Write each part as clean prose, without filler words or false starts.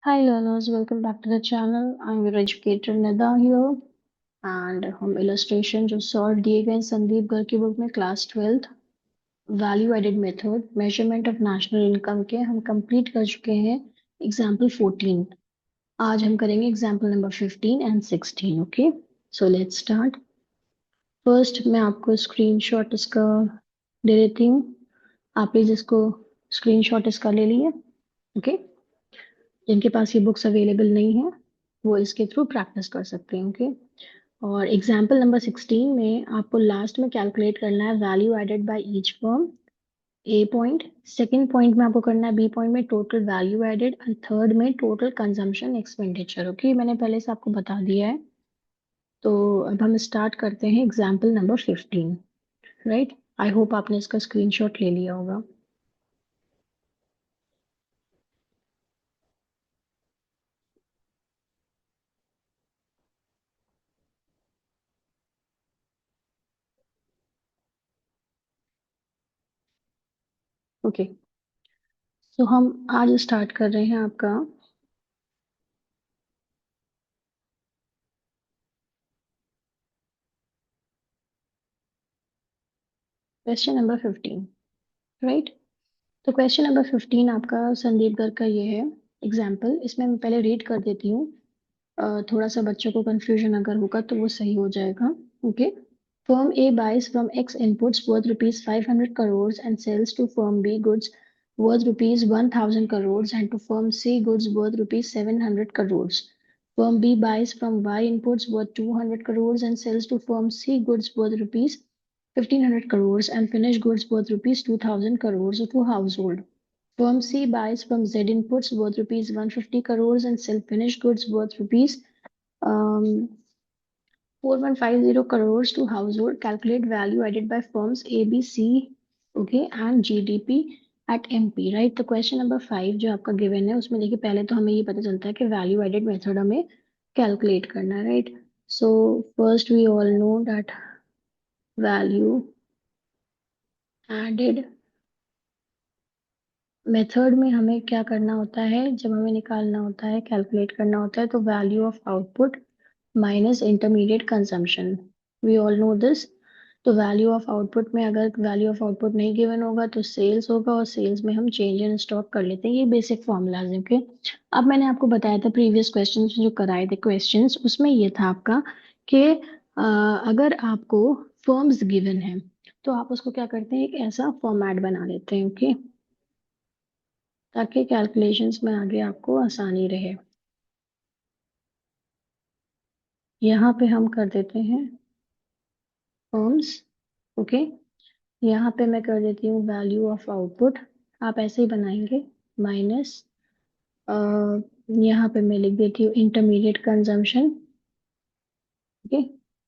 Hi learners, welcome back to the channel. I'm your educator Nida here and हम illustration जो solve दिए गए हैं संदीप गर्ग की बुक में class 12th value added method measurement of national income के हम कंप्लीट कर चुके हैं एग्जाम्पल 14। आज हम करेंगे example number 15 and 16। Okay, so let's start. First मैं आपको स्क्रीनशॉट इसका दे देती हूँ। आप प्लीज इसको स्क्रीनशॉट इसका ले लिए। ओके, जिनके पास ये बुक्स अवेलेबल नहीं है वो इसके थ्रू प्रैक्टिस कर सकते हैं। ओके, और एग्जाम्पल नंबर 16 में आपको लास्ट में कैलकुलेट करना है value added by each firm. A point, second point में आपको करना है बी पॉइंट में total value added and third में टोटल कंजम्पशन एक्सपेंडिचर। ओके, मैंने पहले से आपको बता दिया है। तो अब हम स्टार्ट करते हैं example number 15। Right, I hope आपने इसका स्क्रीनशॉट ले लिया होगा। ओके, तो हम आज स्टार्ट कर रहे हैं आपका क्वेश्चन नंबर 15। राइट, तो क्वेश्चन नंबर 15 आपका संदीप गर्ग का ये है एग्जाम्पल। इसमें मैं पहले रीड कर देती हूँ। थोड़ा सा बच्चों को कंफ्यूजन अगर होगा तो वो सही हो जाएगा। Okay, firm A buys from X inputs worth rupees 500 crores and sells to firm B goods worth rupees 1000 crores and to firm C goods worth rupees 700 crores. Firm B buys from Y inputs worth 200 crores and sells to firm C goods worth rupees 1500 crores and finished goods worth rupees 2000 crores to household. Firm C buys from Z inputs worth rupees 150 crores and sell finished goods worth rupees um, 4150 crores to household. Calculate value added by firms A, B, C, okay, and GDP at MP. Right, तो question number 5 जो आपका given है उसमें देखिए पहले तो हमें ये पता चलता है कि वैल्यू एडेड मेथड हमें कैलकुलेट करना है। Right, so first we all know that value added method में हमें क्या करना होता है, जब हमें निकालना होता है कैलकुलेट करना होता है तो value of output minus intermediate consumption. We all know this. तो वैल्यू ऑफ आउटपुट में अगर वैल्यू ऑफ आउटपुट नहीं गिवन होगा तो सेल्स होगा और सेल्स में हम चेंज इन स्टॉक कर लेते हैं। ये बेसिक फॉर्मूलाज है। ओके, अब मैंने आपको बताया था प्रीवियस क्वेश्चंस जो कराए थे क्वेश्चंस उसमें ये था आपका कि अगर आपको फर्म्स गिवन है तो आप उसको क्या करते हैं, एक ऐसा फॉर्मेट बना लेते हैं। ओके, ताकि कैलकुलेशंस में आगे आपको आसानी रहे। यहाँ पे हम कर देते हैं फर्म्स। ओके, यहाँ पे मैं कर देती हूँ वैल्यू ऑफ आउटपुट। आप ऐसे ही बनाएंगे माइनस, यहाँ पे मैं लिख देती हूँ इंटरमीडिएट कंजम्पशन। ओके,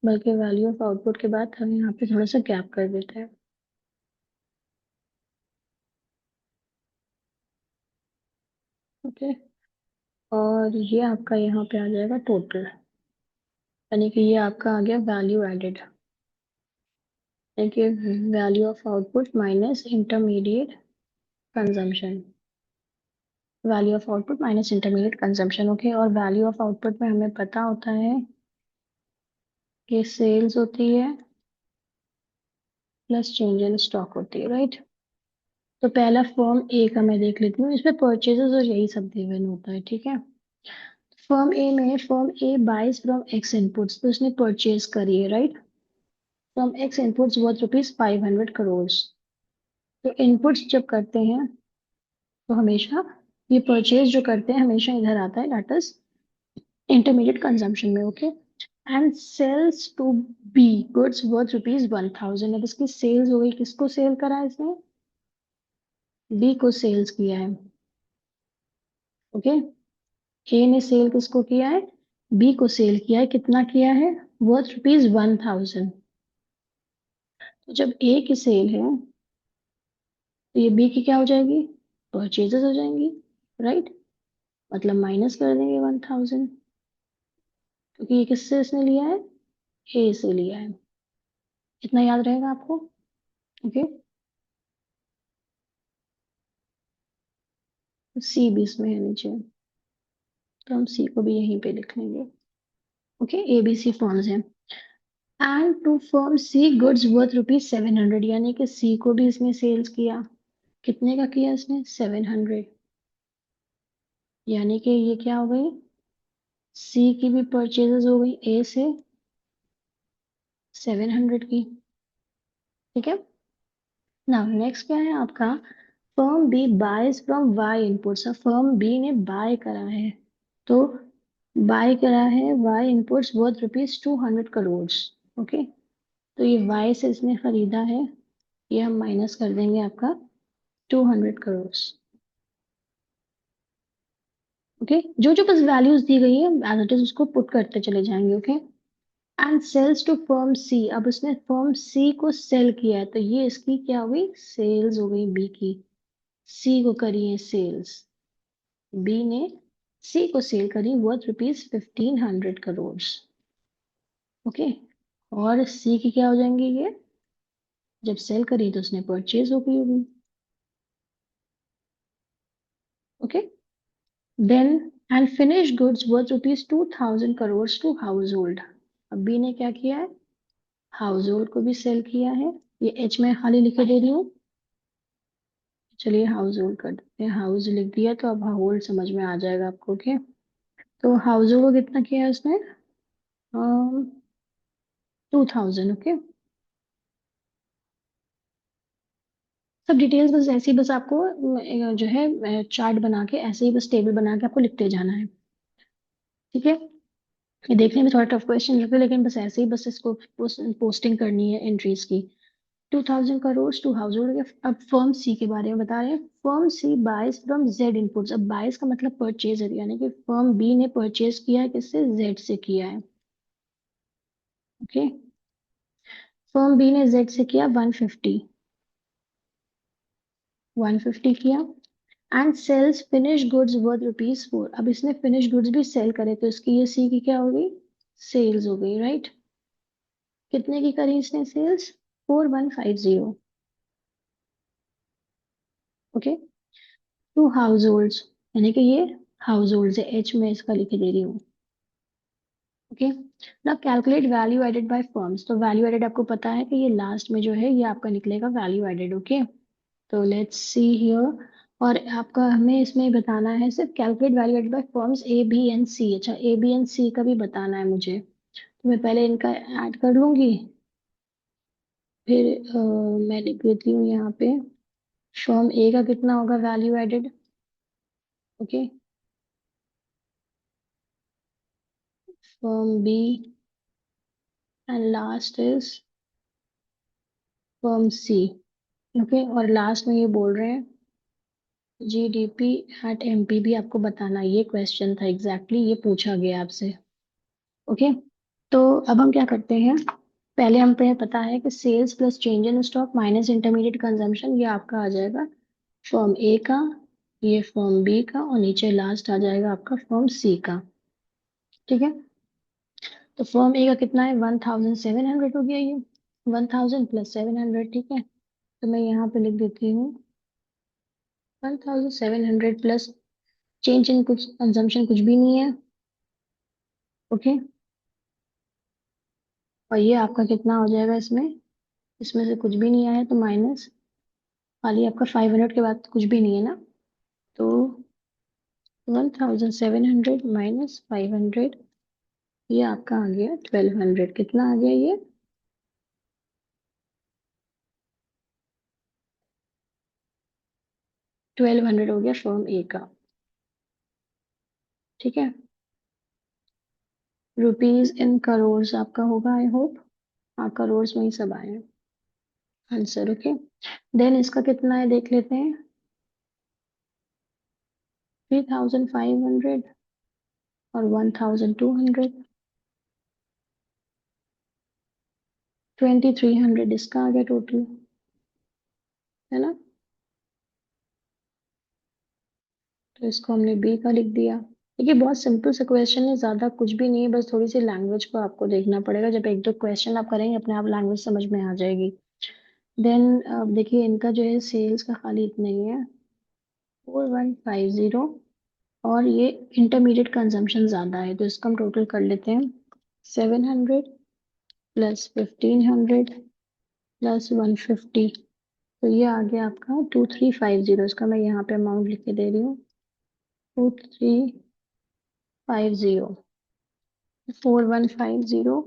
बल्कि वैल्यू ऑफ आउटपुट के बाद हम यहाँ पे थोड़ा सा गैप कर देते हैं। ओके, और ये आपका यहाँ पे आ जाएगा टोटल, यानी कि ये आपका आ गया वैल्यू एडेड। देखिए, value of output minus intermediate consumption, value of output minus intermediate consumption. Okay, और वैल्यू ऑफ आउटपुट में हमें पता होता है कि सेल्स होती है प्लस चेंज इन स्टॉक होती है। राइट, तो पहला फर्म ए का मैं देख लेती हूँ, इसमें परचेजेस और यही सब गिवन होता है। ठीक है, फर्म ए में firm A buys from X inputs, तो उसने परचेज करी है। Right, from X inputs worth rupees 500 crore. तो इनपुट्स जब करते हैं तो हमेशा ये परचेज जो करते हैं हमेशा इधर आता है, दैट इज इंटरमीडिएट कंजम्पशन में। Okay, and sales to B goods worth rupees 1000। अब इसकी सेल्स हो गई, किसको सेल करा है इसने, बी को सेल्स किया है। ओके, ए ने सेल किसको किया है, बी को सेल किया है। कितना किया है, वर्थ रुपीज 1000। तो जब ए की सेल है तो ये बी की क्या हो जाएगी, परचेजेस हो जाएंगी। राइट, मतलब माइनस कर देंगे 1000, क्योंकि ये किससे इसने लिया है, ए से लिया है। इतना याद रहेगा आपको। ओके, सी भी इसमें है नीचे। तो हम सी को भी यहीं पे लिख लेंगे। ओके, ABC फर्म्स हैं। And to firm C goods worth ₹700, यानी कि सी को भी इसने सेल्स किया। कितने का किया इसने? 700। यानी कि ये क्या हो गई? सी की भी परचेजेस हो गई ए से 700 की। ठीक है। नाउ नेक्स्ट क्या है आपका? Firm B buys from Y inputs. Firm B ने बाय करा है, तो बाय करा है Y inputs worth ₹200 crore. Okay, तो ये वाई से इसने खरीदा है, ये हम माइनस कर देंगे आपका 200 करोड़। ओके, जो जो बस वैल्यूज दी गई है एज इट इज उसको पुट करते चले जाएंगे। Okay, and sales to firm C. अब उसने फर्म सी को सेल किया है, तो ये इसकी क्या हुई? सेल्स हो गई बी की। सी को करी है सेल्स, बी ने सी को सेल करी वर्थ ₹1500 करोड़। ओके, और सी की क्या हो जाएंगी ये? जब सेल करी तो उसने परचेज हो गई होगी। Okay, then and finish goods worth ₹2000 crore to household. अब बी ने क्या किया है? हाउस होल्ड को भी सेल किया है। ये एच में खाली लिखे दे रही हूँ। चलिए हाउस होल्ड कर देते हैं, हाउस लिख दिया तो अब होल्ड समझ में आ जाएगा आपको। ओके, तो हाउस होल्ड को कितना किया है उसने? 2000। ओके, सब डिटेल्स बस ऐसे ही, बस आपको जो है चार्ट बना के ऐसे ही बस टेबल बना के आपको लिखते जाना है। ठीक है, ये देखने में थोड़ा टफ क्वेश्चन लगता है, लेकिन बस ऐसे ही बस इसको पोस्टिंग करनी है एंट्रीज की। 2000 करोड़ टू हाउस होल्ड। अब फर्म सी के बारे में बता रहे हैं। Firm C buys from Z inputs. अब बाइज का मतलब परचेज है, यानी कि फर्म बी ने परचेज किया है किससे? जेड से किया है। ओके, फर्म बी ने जेड से किया 150 किया। And sales finish goods worth ₹4। अब इसने फिनिश गुड्स भी सेल करे, तो इसकी ये सी की क्या हो गई? सेल्स हो गई, राइट। कितने की करी इसने sales? 4150। Okay, to households, यानी कि ये हाउस होल्ड है, एच में इसका लिख दे रही हूँ। ओके, ना calculate value added by firms. तो वैल्यू एडेड आपको पता है कि ये लास्ट में जो है ये आपका निकलेगा वैल्यू एडेड। ओके, तो लेट्स सी हियर। और आपका हमें इसमें बताना है सिर्फ calculate value added by firms A B and C. अच्छा, ए बी एंड सी का भी बताना है मुझे, तो मैं पहले इनका ऐड कर लूंगी, फिर मैं लिख देती हूँ यहाँ पे फर्म ए का कितना होगा value added. Okay, firm B and last is firm C. Okay, और लास्ट में ये बोल रहे हैं GDP एट MP भी आपको बताना। ये क्वेश्चन था एग्जैक्टली ये पूछा गया आपसे। ओके, तो अब हम क्या करते हैं? पहले हम पे पता है कि sales plus change in stock minus intermediate consumption, ये आपका आ जाएगा फर्म ए का, ये फर्म बी का, और नीचे लास्ट आ जाएगा आपका फर्म सी का। ठीक है, तो फर्म ए का कितना है? 1700 हो गया ये, 1000 प्लस 700। ठीक है, तो मैं यहाँ पे लिख देती हूँ 1700 प्लस चेंज इन कुछ कंजम्पशन कुछ भी नहीं है। ओके, और ये आपका कितना हो जाएगा इसमें? इसमें से कुछ भी नहीं आया तो माइनस, खाली आपका 500 के बाद कुछ भी नहीं है ना, तो 1700 माइनस 500, ये आपका आ गया 1200। कितना आ गया ये? 1200 हो गया फर्म ए का। ठीक है, रुपीज इन करोड़ आपका होगा आई होप। हाँ, करोड़ में ही सब आए हैं आंसर। ओके, देन इसका कितना है देख लेते हैं। 3500 और 1200, 2300 इसका आ गया टोटल, है ना। तो इसको हमने बी का लिख दिया। देखिए बहुत सिंपल सा क्वेश्चन है, ज्यादा कुछ भी नहीं है, बस थोड़ी सी लैंग्वेज को आपको देखना पड़ेगा। जब एक दो क्वेश्चन आप करेंगे अपने आप लैंग्वेज समझ में आ जाएगी। देन अब देखिए इनका जो है सेल्स का खाली इतना ही है 4150 और ये इंटरमीडिएट कंजम्पशन ज्यादा है, तो इसका हम टोटल कर लेते हैं। 700 प्लस 1500 प्लस 150, तो ये आ गया आपका 2350। इसका मैं यहाँ पे अमाउंट लिख के दे रही हूँ, 2350। 4150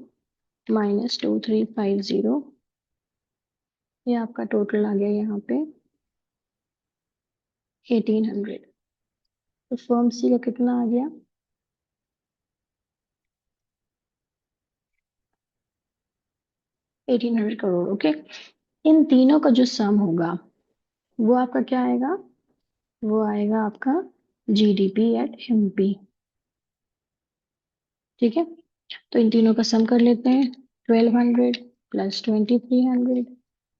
माइनस 2350, ये आपका टोटल आ गया यहाँ पे 1800। तो फर्म सी का कितना आ गया? 1800 करोड़। ओके, इन तीनों का जो सम होगा वो आपका क्या आएगा? वो आएगा आपका जीडीपी एट एमपी। ठीक है, तो इन तीनों का सम कर लेते हैं। 1200 plus 2300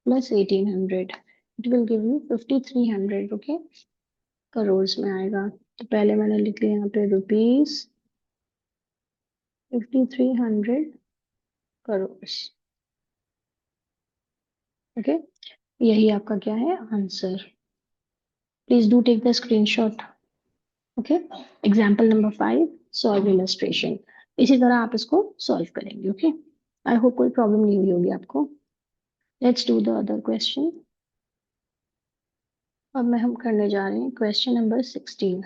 plus 1800, it will give you 5300। Okay, crore में आएगा। तो पहले मैंने लिख लिया यहाँ पे ₹5300 करोड़। ओके, यही आपका क्या है answer. Please do take the screenshot. Okay, example number 5, solve illustration. इसी तरह आप इसको सॉल्व करेंगे। ओके, आई होप कोई प्रॉब्लम नहीं हुई होगी आपको। Let's do the other question. अब मैं हम करने जा रहे हैं क्वेश्चन नंबर 16।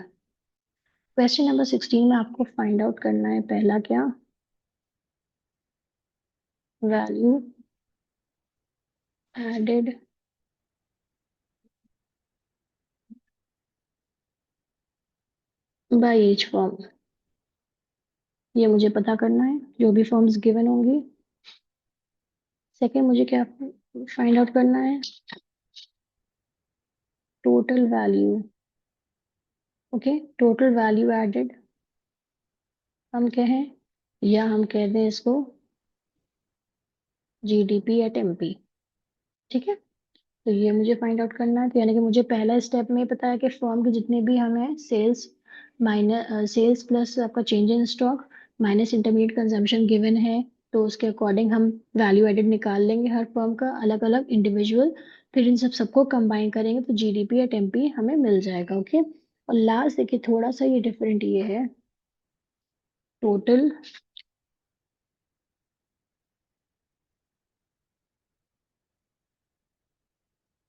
क्वेश्चन नंबर 16 में आपको फाइंड आउट करना है पहला क्या? Value added by each firm, ये मुझे पता करना है जो भी फर्म्स गिवन होंगी। सेकंड, मुझे क्या फाइंड आउट करना है? Total value. Okay, total value added हम कहें, या हम कह दें इसको जीडीपी एट एमपी। ठीक है, तो ये मुझे फाइंड आउट करना है। तो यानी कि मुझे पहला स्टेप में पता है कि फर्म के जितने भी हमें सेल्स माइनस सेल्स प्लस आपका change in stock minus intermediate consumption given है, तो उसके अकॉर्डिंग हम वैल्यू एडेड निकाल लेंगे हर फर्म का अलग अलग इंडिविजुअल। फिर इन सबको कंबाइन करेंगे तो जीडीपी एट एमपी हमें मिल जाएगा। ओके, और लास्ट देखिए थोड़ा सा ये डिफरेंट ये है, टोटल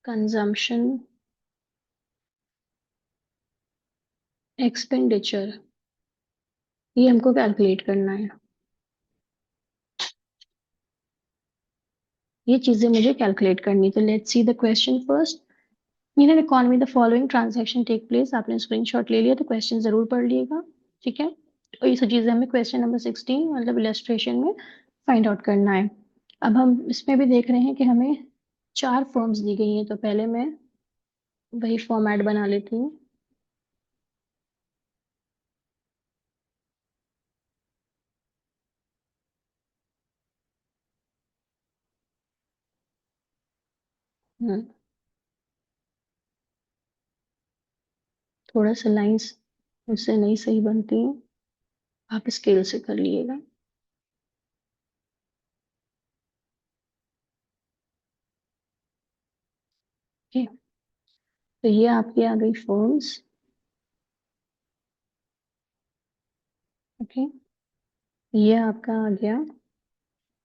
कंजम्पशन एक्सपेंडिचर, ये हमको कैलकुलेट करना है। ये चीजें मुझे कैलकुलेट करनी, तो let's see the question first. In an economy the following transaction take place, आपने स्क्रीनशॉट ले लिया तो क्वेश्चन जरूर पढ़ लिएगा। ठीक है, तो ये सब चीजें हमें क्वेश्चन नंबर 16 मतलब इलस्ट्रेशन में फाइंड आउट करना है। अब हम इसमें भी देख रहे हैं कि हमें चार फॉर्म्स दी गई हैं, तो पहले मैं वही फॉर्मेट बना लेती हूँ। हम्म, थोड़ा सा लाइंस मुझसे नहीं सही बनती हैं, आप स्केल से कर लिएगा। ओके, तो ये आपकी आ गई फॉर्म्स। ओके, ये आपका आ गया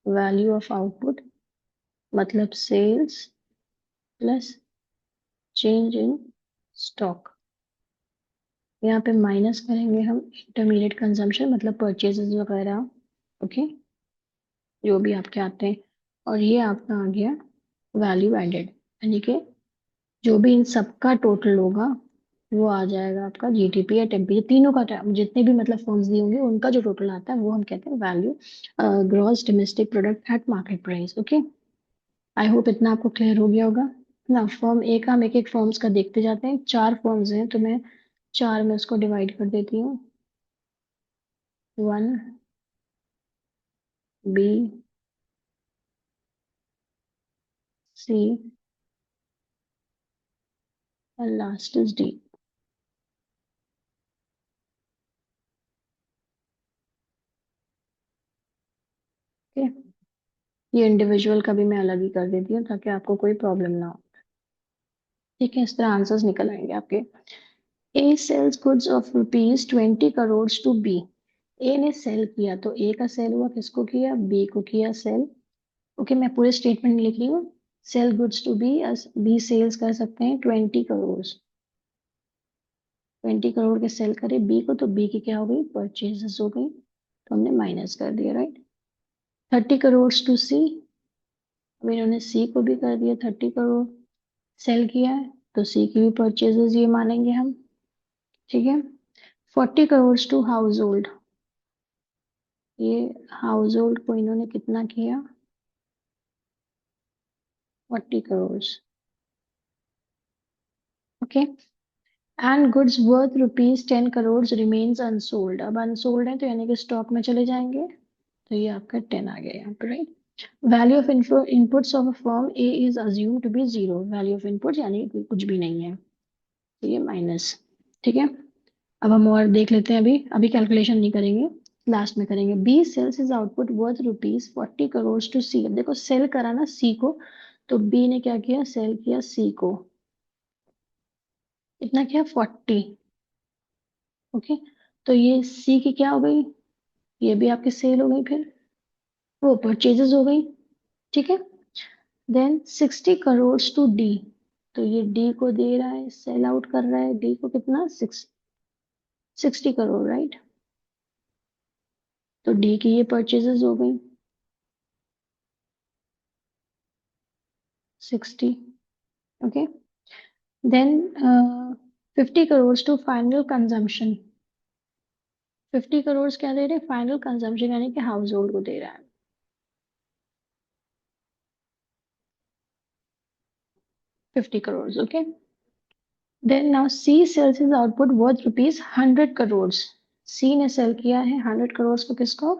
वैल्यू ऑफ आउटपुट, मतलब sales plus change in stock. यहाँ पे माइनस करेंगे हम इंटरमीडिएट कंजम्पशन मतलब परचेजेस वगैरह। ओके, जो भी आपके आते हैं। और ये आपका आ गया वैल्यू एडेड, यानी कि जो भी इन सबका टोटल होगा वो आ जाएगा आपका जीडीपी या टेम्पी, तीनों का जितने भी मतलब फर्म्स दिए होंगे उनका जो टोटल आता है वो हम कहते हैं value, gross domestic product at market price. Okay, I hope इतना आपको क्लियर हो गया होगा ना। फर्म ए का हम एक एक फर्म्स का देखते जाते हैं। चार फर्म्स हैं तो मैं चार में उसको डिवाइड कर देती हूँ। One, B, C and last is D. Okay, ये इंडिविजुअल का भी मैं अलग ही कर देती हूँ ताकि आपको कोई प्रॉब्लम ना हो। ठीक है, इस तरह आंसर्स निकल आएंगे आपके। A sells goods of ₹20 crore to B. A ने सेल किया तो ए का सेल हुआ, किसको किया, बी को किया सेल। ओके, मैं पूरे स्टेटमेंट लिख रही हूँ। Sell goods to B, B sales कर सकते हैं 20 करोड़। 20 करोड़ के सेल करे बी को, तो बी की क्या हो गई, परचेजेस हो गई, तो हमने माइनस कर दिया, राइट। 30 करोड़ टू सी, अब इन्होंने सी को भी कर दिया 30 करोड़, सेल किया है, तो सी की भी परचेजेस ये मानेंगे हम, ठीक है। 40 करोड़ टू हाउस होल्ड, ये हाउस होल्ड को इन्होंने कितना किया, 40 crore. Okay, and goods worth ₹10 crore remains unsold, अब अनसोल्ड है तो यानी कि स्टॉक में चले जाएंगे, तो ये आपका 10 आ गया यहाँ पे, right. Value of inputs of a firm A is assume to be zero, value of input यानी कि कुछ भी नहीं है, तो ये माइनस, ठीक है। अब हम और देख लेते हैं, अभी अभी कैलकुलेशन नहीं करेंगे, लास्ट में करेंगे। B sells is output worth ₹40 crore to C, अब देखो सेल करा ना सी को, तो बी ने क्या किया, सेल किया सी को, इतना किया 40। ओके, तो ये सी की क्या हो गई, ये भी आपकी सेल हो गई, फिर वो परचेजेस हो गई, ठीक है। देन 60 करोड़ टू डी, तो ये डी को दे रहा है, सेल आउट कर रहा है डी को, कितना 60 करोड़, राइट। तो डी की ये परचेजेस हो गई 60। Okay, then 50 crore to final consumption, 50 crore क्या दे रहे हैं, फाइनल कंजम्पशन यानी कि हाउस होल्ड को दे रहा है, 50 crore. Okay, then now C sells is output worth ₹100 crore, C ने सेल किया है 100 करोड़ को, किसको,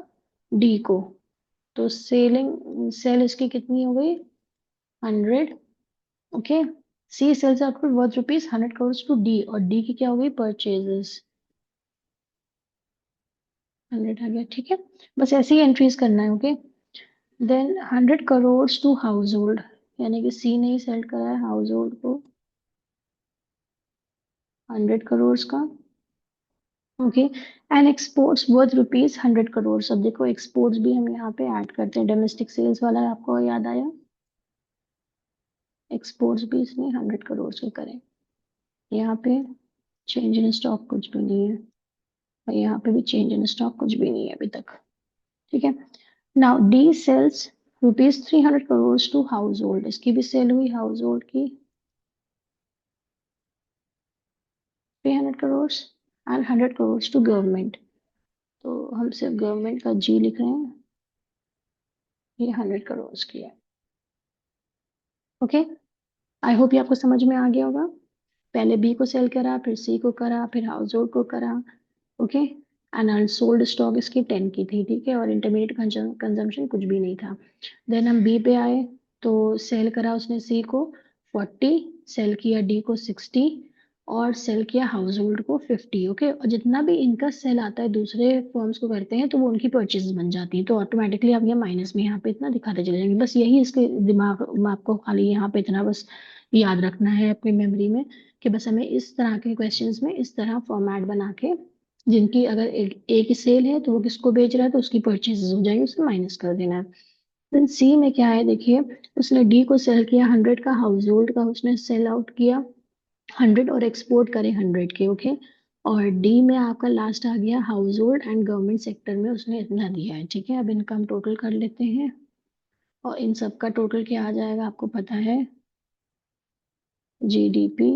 डी को, तो सेलिंग सेल इसकी कितनी हो गई, 100। Okay, C sales output worth ₹100 crore to D, और डी की क्या हो गई, परचेजेस 100 आ गया, ठीक है। बस ऐसे ही एंट्रीज करना है, okay. Then 100 crore to household, यानी कि सी ने ही सेल करा है हाउस होल्ड को 100 करोड़ का। Okay, and exports worth ₹100 crore, अब देखो एक्सपोर्ट्स भी हम यहाँ पे ऐड करते हैं, डोमेस्टिक सेल्स वाला आपको याद आया, एक्सपोर्ट्स भी इसने 100 करोड़ के करें, यहाँ पे चेंज इन स्टॉक कुछ भी नहीं है, और यहाँ पे भी चेंज इन स्टॉक कुछ भी नहीं है अभी तक, ठीक है। Now D sales ₹300 crore to household, इसकी भी सेल हुई हाउस होल्ड की 300 crore, and 100 crore to government, तो हम सिर्फ गवर्नमेंट का जी लिख रहे हैं, ये 100 करोड़ की है। ओके, आई होप ये आपको समझ में आ गया होगा। पहले बी को सेल करा, फिर सी को करा, फिर हाउस होल्ड को करा। ओके, एंड अनसोल्ड स्टॉक इसकी 10 की थी, ठीक है, और इंटरमीडिएट कंजम्पशन कुछ भी नहीं था। देन हम बी पे आए, तो सेल करा उसने सी को 40, सेल किया डी को 60, और सेल किया हाउस होल्ड को 50। ओके, और जितना भी इनका सेल आता है दूसरे फर्म्स को करते हैं, तो वो उनकी परचेज बन जाती है, तो ऑटोमेटिकली आप ये माइनस में यहाँ पे इतना दिखाते चले जाएंगे, बस यही इसके दिमाग में आपको खाली यहाँ पे इतना बस याद रखना है अपनी मेमोरी में, कि बस हमें इस तरह के क्वेश्चंस में इस तरह फॉर्मेट बना के, जिनकी अगर एक ही सेल है तो वो किसको बेच रहा है, तो उसकी परचेजेस हो जाएगी, उसको माइनस कर देना है। देन सी में क्या है, देखिए उसने डी को सेल किया 100 का, हाउस होल्ड का उसने सेल आउट किया 100, और एक्सपोर्ट करे 100 के, ओके। और डी में आपका लास्ट आ गया house hold and government sector में उसने इतना दिया है, ठीक है। अब इनका हम टोटल कर लेते हैं, और इन सब का टोटल क्या आ जाएगा आपको पता है, जीडीपी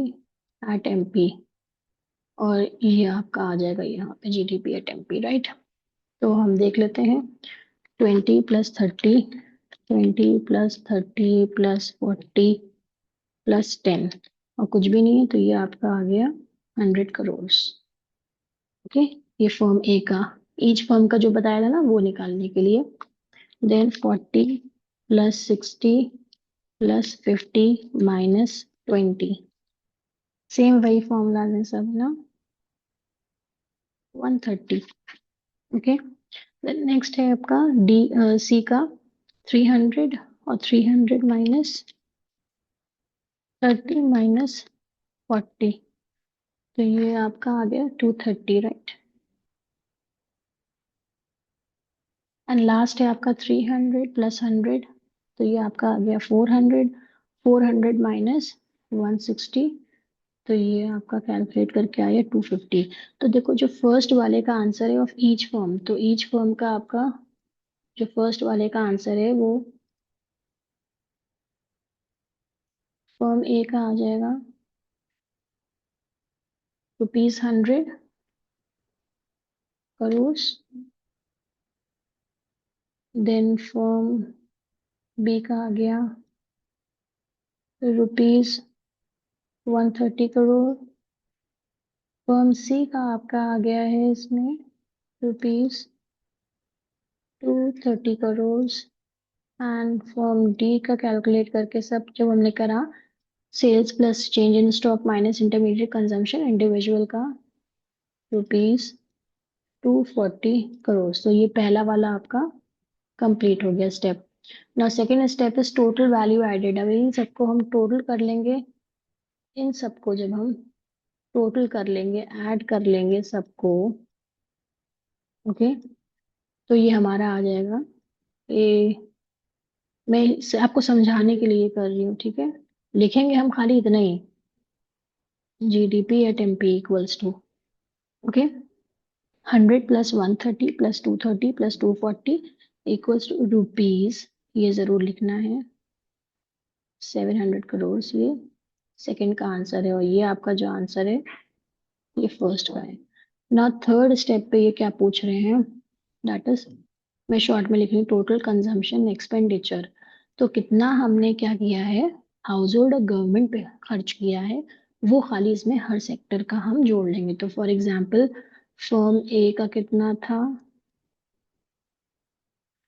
एट एमपी, और ये आपका आ जाएगा यहाँ पे जीडीपी एट एमपी, राइट। तो हम देख लेते हैं, 20 + 30, 20 + 30 + 40 + 10, और कुछ भी नहीं है, तो ये आपका आ गया 100 करोड़। ओके, ये फॉर्म ए का, ईच फॉर्म का जो बताया था ना वो निकालने के लिए। देन 40 + 60 + 50 - 20, सेम वही फॉर्मूला है सब ना, 130। ओके, देन नेक्स्ट है आपका डी सी का 300, और 300 - 30 - 40, तो ये आपका आ गया 230, राइट। एंड लास्ट है आपका 300 प्लस 100, तो ये आपका आ गया 400। 400 माइनस 160, तो ये आपका कैलकुलेट करके आया 250। तो देखो जो फर्स्ट वाले का आंसर है ऑफ ईच फर्म, तो ईच फर्म का आपका जो फर्स्ट वाले का आंसर है वो फर्म ए का आ जाएगा ₹100 करोड़। देन फर्म बी का आ गया ₹130 करोड़। फर्म सी का आपका आ गया है इसमें ₹230 करोड़। एंड फर्म डी का कैलकुलेट करके सब जब हमने करा, sales plus change in stock minus intermediate consumption individual का ₹240 करोड़। तो ये पहला वाला आपका कंप्लीट हो गया step. Now second step is total value added. अब इन सबको हम टोटल कर लेंगे। इन सबको जब हम टोटल कर लेंगे, ऐड कर लेंगे सबको, ओके, तो ये हमारा आ जाएगा। ये मैं आपको समझाने के लिए कर रही हूँ, ठीक है। लिखेंगे हम खाली इतना ही, GDP at MP equals to, okay, 100 plus 130 plus 230 plus 240 equals to rupees, ये जरूर लिखना है। 700 करोड़ ये सेकंड का आंसर है, और ये आपका जो आंसर है ये फर्स्ट का है ना। थर्ड स्टेप पे ये क्या पूछ रहे हैं, दैट इज, मैं शॉर्ट में लिख रही हूँ, टोटल कंजम्पशन एक्सपेंडिचर। तो कितना हमने क्या किया है, हाउस होल्ड और गवर्नमेंट पे खर्च किया है, वो खाली इसमें हर सेक्टर का हम जोड़ लेंगे। तो फॉर एग्जाम्पल फर्म ए का कितना था,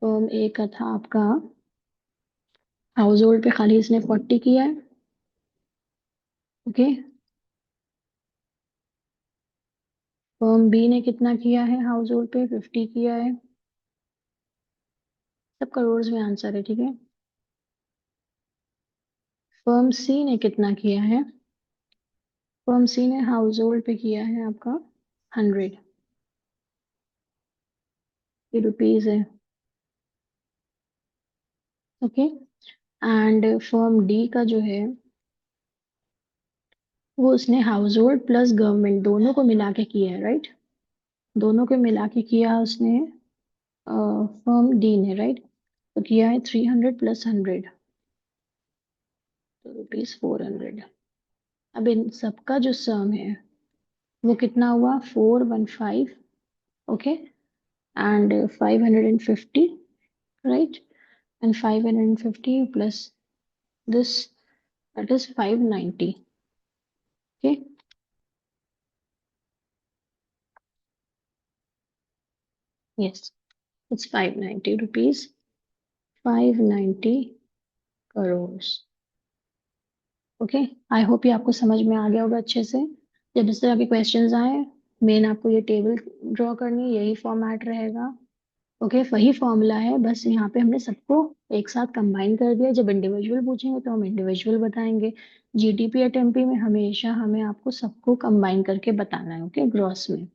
फर्म ए का था आपका हाउस होल्ड पे खाली इसने 40 किया है, ओके। फर्म बी ने कितना किया है, हाउस होल्ड पे 50 किया है। सब करोड़ में आंसर है, ठीक है। फर्म सी ने कितना किया है, फर्म सी ने हाउस होल्ड पे किया है आपका 100, ये रुपीज है, ओके। एंड फर्म डी का जो है वो उसने हाउस होल्ड प्लस गवर्नमेंट दोनों को मिला के किया है, राइट। दोनों को मिला के किया उसने, फर्म डी ने, राइट। तो किया है 300 प्लस 100, तो ₹400। अब इन सबका जो सम है वो कितना हुआ, 415, okay, and 550, right. And 550 plus this, that is 590, okay. Yes, it's ₹590, 590 crore, okay. I hope ये आपको समझ में आ गया होगा अच्छे से। जब इस तरह के क्वेश्चंस आए, मेन आपको ये टेबल ड्रॉ करनी है, यही फॉर्मेट रहेगा, ओके। वही फॉर्मूला है, बस यहाँ पे हमने सबको एक साथ कंबाइन कर दिया। जब इंडिविजुअल पूछेंगे तो हम इंडिविजुअल बताएंगे। जीडीपी या टेम्पी में हमेशा हमें आपको सबको कंबाइन करके बताना है, ओके, ग्रॉस में।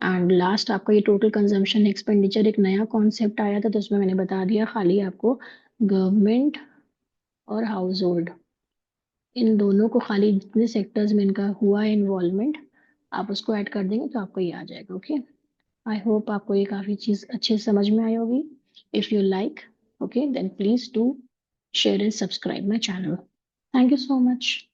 एंड लास्ट आपका ये टोटल कंजम्पशन एक्सपेंडिचर एक नया कॉन्सेप्ट आया था, तो उसमें मैंने बता दिया, खाली आपको गवर्नमेंट और हाउस होल्ड, इन दोनों को खाली जितने सेक्टर्स में इनका हुआ है इन्वॉल्वमेंट, आप उसको ऐड कर देंगे तो आपको ये आ जाएगा, ओके। आई होप आपको ये काफ़ी चीज़ अच्छे से समझ में आई होगी। If you like, okay, then please do share and subscribe my channel. Thank you so much.